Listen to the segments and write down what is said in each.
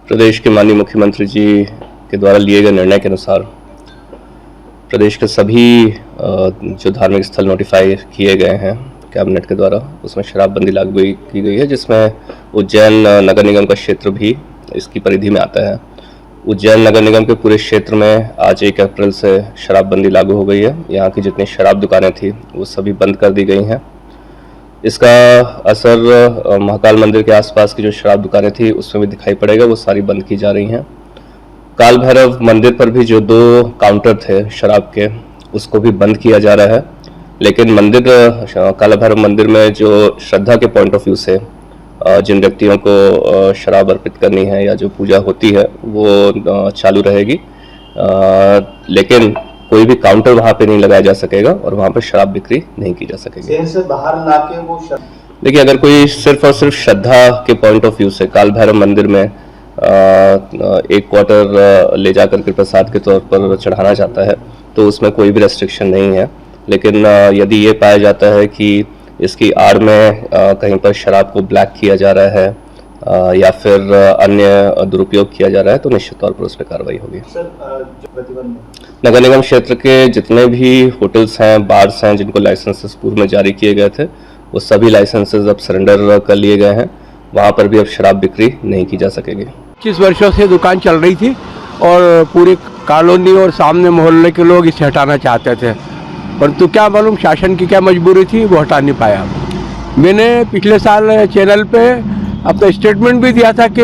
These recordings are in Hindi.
प्रदेश के माननीय मुख्यमंत्री जी के द्वारा लिए गए निर्णय के अनुसार प्रदेश के सभी जो धार्मिक स्थल नोटिफाई किए गए हैं कैबिनेट के द्वारा, उसमें शराबबंदी लागू की गई है, जिसमें उज्जैन नगर निगम का क्षेत्र भी इसकी परिधि में आता है। उज्जैन नगर निगम के पूरे क्षेत्र में आज 1 अप्रैल से शराबबंदी लागू हो गई है। यहाँ की जितनी शराब दुकानें थी वो सभी बंद कर दी गई हैं। इसका असर महाकाल मंदिर के आसपास की जो शराब दुकानें थी उसमें भी दिखाई पड़ेगा, वो सारी बंद की जा रही हैं। काल भैरव मंदिर पर भी जो 2 काउंटर थे शराब के, उसको भी बंद किया जा रहा है। लेकिन मंदिर काला भैरव मंदिर में जो श्रद्धा के पॉइंट ऑफ व्यू से जिन व्यक्तियों को शराब अर्पित करनी है या जो पूजा होती है वो चालू रहेगी, लेकिन कोई भी काउंटर वहाँ पे नहीं लगाया जा सकेगा और वहाँ पे शराब बिक्री नहीं की जा सकेगी। शहर से बाहर लाके वो देखिए, अगर कोई सिर्फ और सिर्फ श्रद्धा के पॉइंट ऑफ व्यू से काल भैरव मंदिर में 1 क्वार्टर ले जाकर के प्रसाद के तौर पर चढ़ाना चाहता है तो उसमें कोई भी रेस्ट्रिक्शन नहीं है। लेकिन यदि ये पाया जाता है कि इसकी आड़ में कहीं पर शराब को ब्लैक किया जा रहा है या फिर अन्य दुरुपयोग किया जा रहा है तो निश्चित तौर पर उस पर कार्रवाई होगी। नगर निगम क्षेत्र के जितने भी होटल्स हैं, बार्स हैं जिनको लाइसेंसेस पूर्व में जारी किए गए थे, वो सभी लाइसेंसेस अब सरेंडर कर लिए गए हैं। वहाँ पर भी अब शराब बिक्री नहीं की जा सकेगी। 25 वर्षों से दुकान चल रही थी और पूरी कॉलोनी और सामने मोहल्ले के लोग इसे हटाना चाहते थे, परंतु क्या मालूम शासन की क्या मजबूरी थी, वो हटा नहीं पाया। मैंने पिछले साल चैनल पे अपना स्टेटमेंट भी दिया था कि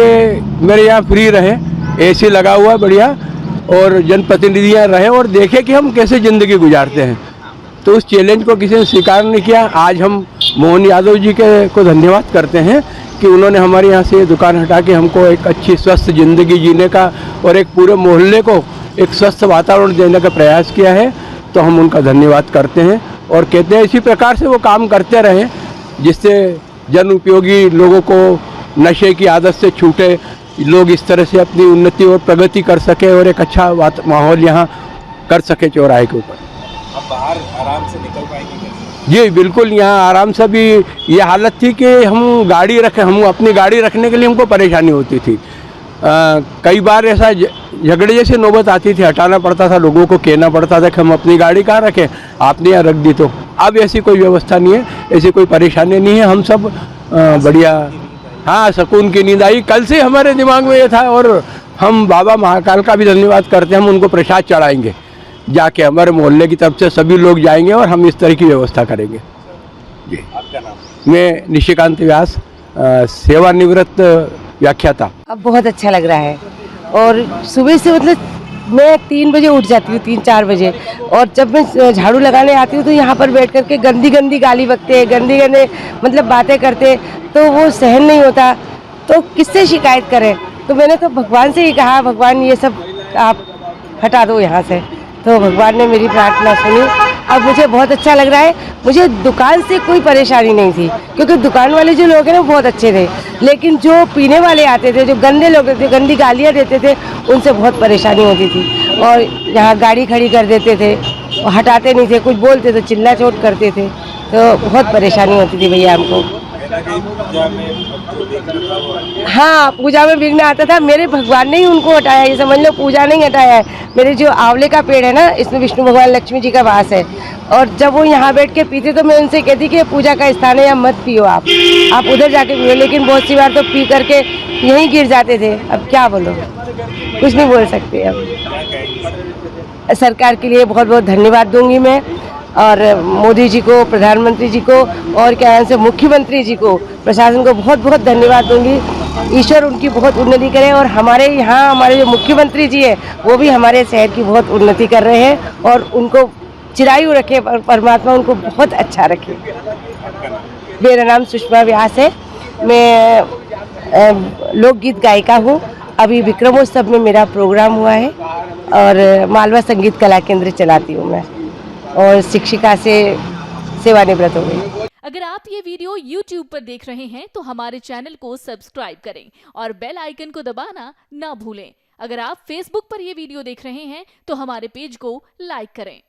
मेरे यहाँ फ्री रहे, एसी लगा हुआ है बढ़िया, और जनप्रतिनिधियाँ रहे और देखे कि हम कैसे ज़िंदगी गुजारते हैं। तो उस चैलेंज को किसी ने स्वीकार नहीं किया। आज हम मोहन यादव जी को धन्यवाद करते हैं कि उन्होंने हमारे यहाँ से दुकान हटा के हमको एक अच्छी स्वस्थ ज़िंदगी जीने का और एक पूरे मोहल्ले को एक स्वस्थ वातावरण देने का प्रयास किया है। तो हम उनका धन्यवाद करते हैं और कहते हैं इसी प्रकार से वो काम करते रहें, जिससे जन उपयोगी लोगों को नशे की आदत से छूटे, लोग इस तरह से अपनी उन्नति और प्रगति कर सके और एक अच्छा माहौल यहाँ कर सके चौराहे के ऊपर। अब बाहर आराम से निकल पाएंगे? जी बिल्कुल, यहाँ आराम से भी ये हालत थी कि हम अपनी गाड़ी रखने के लिए हमको परेशानी होती थी। कई बार ऐसा झगड़े जैसे नौबत आती थी, हटाना पड़ता था, लोगों को कहना पड़ता था कि हम अपनी गाड़ी कहाँ रखें, आपने यहाँ रख दी। तो अब ऐसी कोई व्यवस्था नहीं है, ऐसी कोई परेशानी नहीं है। हम सब बढ़िया, हाँ, सुकून की नींद आई। कल से हमारे दिमाग में ये था और हम बाबा महाकाल का भी धन्यवाद करते हैं। हम उनको प्रसाद चढ़ाएंगे जाके, हमारे मोहल्ले की तरफ से सभी लोग जाएंगे और हम इस तरह की व्यवस्था करेंगे। जी, आपका नाम? मैं निशिकांत व्यास, सेवानिवृत्त व्याख्याता। अब बहुत अच्छा लग रहा है और सुबह से मतलब मैं 3 बजे उठ जाती हूँ, 3-4 बजे, और जब मैं झाड़ू लगाने आती हूँ तो यहाँ पर बैठ करके गंदी गंदी गाली बकते हैं, गंदी गंदी मतलब बातें करते, तो वो सहन नहीं होता। तो किससे शिकायत करें? तो मैंने तो भगवान से ही कहा, भगवान ये सब आप हटा दो यहाँ से। तो भगवान ने मेरी प्रार्थना सुनी। अब मुझे बहुत अच्छा लग रहा है। मुझे दुकान से कोई परेशानी नहीं थी, क्योंकि दुकान वाले जो लोग हैं ना बहुत अच्छे थे, लेकिन जो पीने वाले आते थे, जो गंदे लोग थे, गंदी गालियाँ देते थे, उनसे बहुत परेशानी होती थी। और यहाँ गाड़ी खड़ी कर देते थे, हटाते नहीं थे, कुछ बोलते तो चिल्ला चोट करते थे, तो बहुत परेशानी होती थी भैया हमको। हाँ, पूजा में विघ्न आता था, मेरे भगवान ने ही उनको हटाया। ये समझ लो पूजा नहीं हटाया है। मेरे जो आंवले का पेड़ है ना, इसमें विष्णु भगवान लक्ष्मी जी का वास है, और जब वो यहाँ बैठ के पीते तो मैं उनसे कहती कि पूजा का स्थान है, यहाँ मत पियो, आप उधर जाके पियो। लेकिन बहुत सी बार तो पी करके यहीं गिर जाते थे। अब क्या बोलो, कुछ नहीं बोल सकते। अब सरकार के लिए बहुत बहुत धन्यवाद दूंगी मैं, और मोदी जी को, प्रधानमंत्री जी को, और क्या नाम से मुख्यमंत्री जी को, प्रशासन को बहुत बहुत धन्यवाद दूंगी। ईश्वर उनकी बहुत उन्नति करे, और हमारे यहाँ हमारे जो मुख्यमंत्री जी हैं वो भी हमारे शहर की बहुत उन्नति कर रहे हैं, और उनको चिरायु रखे, परमात्मा उनको बहुत अच्छा रखे। मेरा नाम सुषमा व्यास है, मैं लोकगीत गायिका हूँ। अभी विक्रमोत्सव में मेरा प्रोग्राम हुआ है और मालवा संगीत कला केंद्र चलाती हूँ मैं, और शिक्षिका से सेवानिवृत्त हो गई। अगर आप ये वीडियो YouTube पर देख रहे हैं तो हमारे चैनल को सब्सक्राइब करें और बेल आइकन को दबाना ना भूलें। अगर आप Facebook पर ये वीडियो देख रहे हैं तो हमारे पेज को लाइक करें।